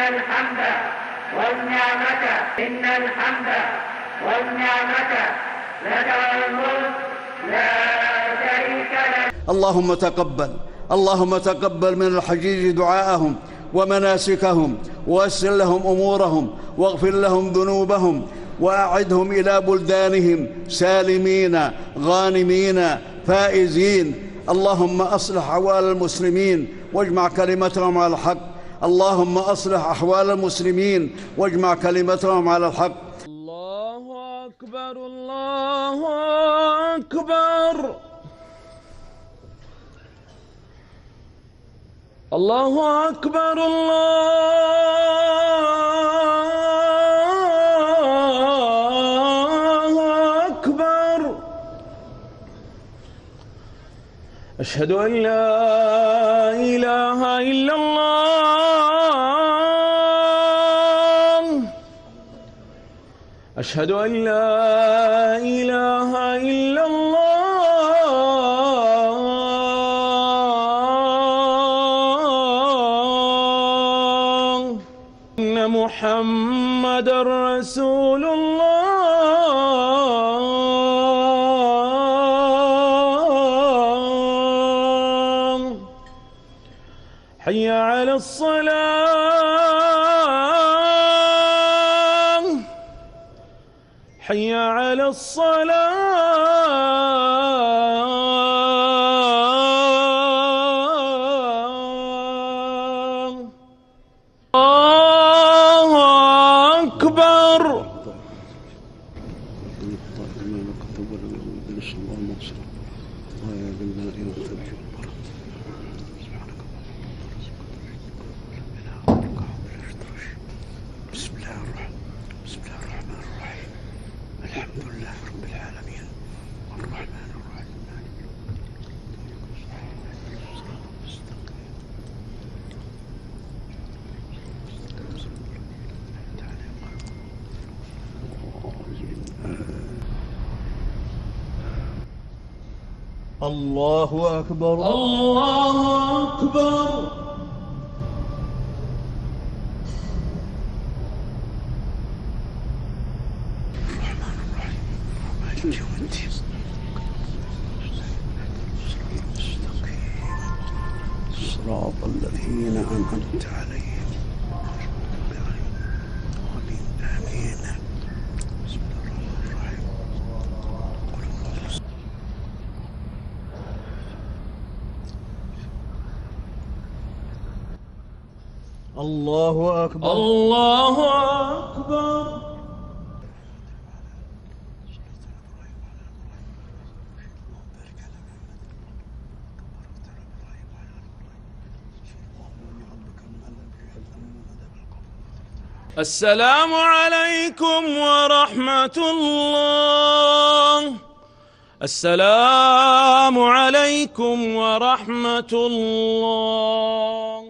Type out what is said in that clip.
الحمد والنعمة لك والملك لا شريك لك. اللهم تقبل من الحجيج دعاءهم ومناسكهم، ويسر لهم أمورهم، واغفر لهم ذنوبهم، وأعدهم إلى بلدانهم سالمين غانمين فائزين. اللهم أصلح أحوال المسلمين واجمع كلمتهم على الحق. اللهم أصلح أحوال المسلمين واجمع كلمتهم على الحق. الله أكبر الله أكبر الله أكبر الله أكبر. أشهد أن لا إله إلا الله. أشهد أن لا إله إلا الله. أن محمد رسول الله. حي على الصلاة حي على الصلاة. الله أكبر. بسم الله الرحمن الرحيم. الحمد لله رب العالمين الرحمن الرحيم. الله أكبر الله أكبر. الرحمن الرحيم مالك يوم الدين. صراط الذين أنعمت عليهم. آمين. بسم الله الرحمن الرحيم. الله أكبر الله أكبر. السلام عليكم ورحمة الله. السلام عليكم ورحمة الله.